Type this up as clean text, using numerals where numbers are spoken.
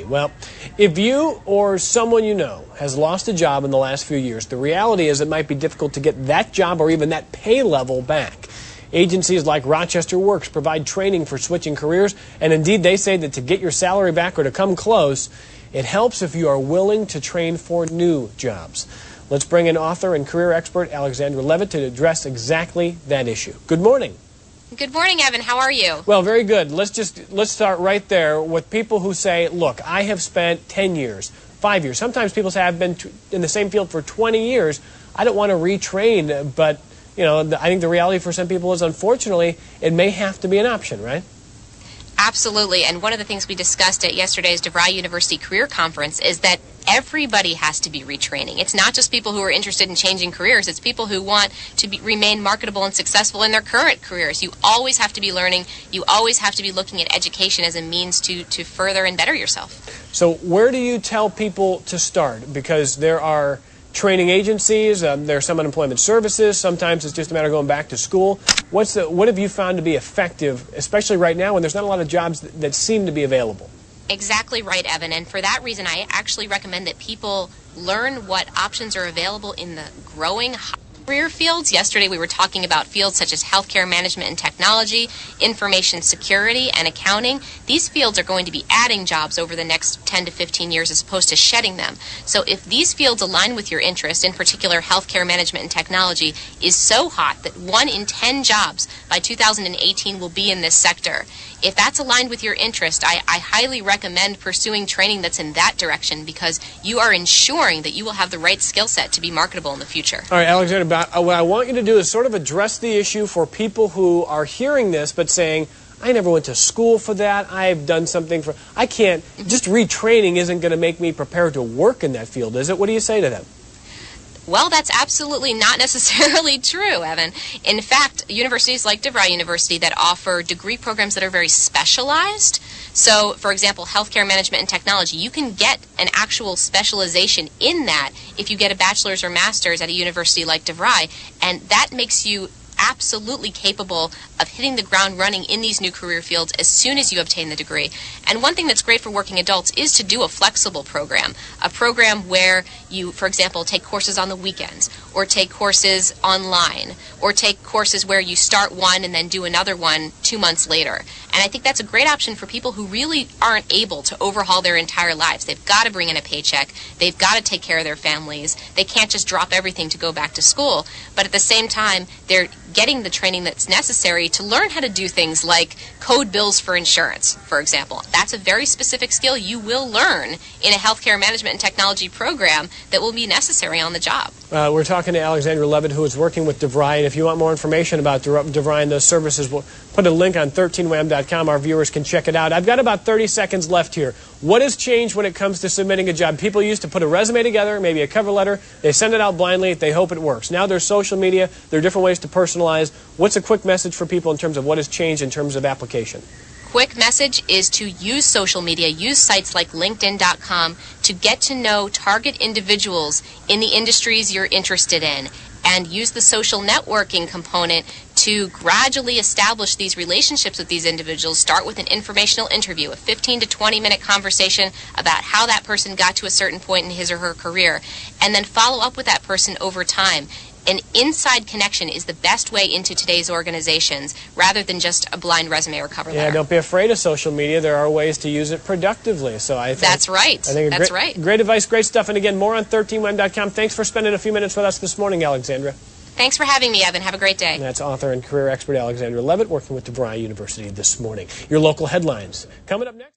Well, if you or someone you know has lost a job in the last few years, the reality is it might be difficult to get that job or even that pay level back. Agencies like Rochester Works provide training for switching careers, and indeed they say that to get your salary back or to come close, it helps if you are willing to train for new jobs. Let's bring in author and career expert Alexandra Levitt to address exactly that issue. Good morning. Good morning, Evan. How are you? Well, very good. Let's start right there with people who say, look, I have spent 10 years, 5 years. Sometimes people say I've been in the same field for 20 years. I don't want to retrain, but you know, I think the reality for some people is, unfortunately, it may have to be an option, right? Absolutely. And one of the things we discussed at yesterday's DeVry University Career Conference is that everybody has to be retraining. It's not just people who are interested in changing careers. It's people who want to remain marketable and successful in their current careers. You always have to be learning. You always have to be looking at education as a means to further and better yourself. So where do you tell people to start? Because there are training agencies, there are some unemployment services, sometimes it's just a matter of going back to school. What have you found to be effective, especially right now when there's not a lot of jobs that seem to be available? Exactly right, Evan. And for that reason, I actually recommend that people learn what options are available in the growing career fields. Yesterday we were talking about fields such as healthcare management and technology, information security, and accounting. These fields are going to be adding jobs over the next 10 to 15 years as opposed to shedding them. So if these fields align with your interest, in particular healthcare management and technology is so hot that 1 in 10 jobs by 2018 will be in this sector. If that's aligned with your interest, I highly recommend pursuing training that's in that direction, because you are ensuring that you will have the right skill set to be marketable in the future. All right, Alexandra, what I want you to do is sort of address the issue for people who are hearing this but saying, I never went to school for that, I've done something for, I can't, just retraining isn't going to make me prepared to work in that field, is it? What do you say to them? Well, that's absolutely not necessarily true, Evan. In fact, universities like DeVry University that offer degree programs that are very specialized. So, for example, healthcare management and technology, you can get an actual specialization in that if you get a bachelor's or master's at a university like DeVry, and that makes you absolutely capable of hitting the ground running in these new career fields as soon as you obtain the degree. And one thing that's great for working adults is to do a flexible program, a program where you, for example, take courses on the weekends, or take courses online, or take courses where you start one and then do another one 2 months later. And I think that's a great option for people who really aren't able to overhaul their entire lives. They've got to bring in a paycheck. They've got to take care of their families. They can't just drop everything to go back to school. But at the same time, they're getting the training that's necessary to learn how to do things like code bills for insurance, for example. That's a very specific skill you will learn in a healthcare management and technology program that will be necessary on the job. We're talking to Alexandra Levitt, who is working with DeVry, and if you want more information about DeVry and those services, we'll put a link on 13wham.com. Our viewers can check it out. I've got about 30 seconds left here. What has changed when it comes to submitting a job? People used to put a resume together, maybe a cover letter. They send it out blindly. They hope it works. Now there's social media. There are different ways to personalize. What's a quick message for people in terms of what has changed in terms of application? Quick message is to use social media, use sites like LinkedIn.com to get to know target individuals in the industries you're interested in, and use the social networking component to gradually establish these relationships with these individuals. Start with an informational interview, a 15 to 20 minute conversation about how that person got to a certain point in his or her career, and then follow up with that person over time. An inside connection is the best way into today's organizations, rather than just a blind resume or cover letter. Yeah, don't be afraid of social media. There are ways to use it productively. So I think that's right. That's right. Great advice, great stuff. And again, more on 13wham.com. Thanks for spending a few minutes with us this morning, Alexandra. Thanks for having me, Evan. Have a great day. And that's author and career expert Alexandra Levitt, working with DeVry University this morning. Your local headlines coming up next.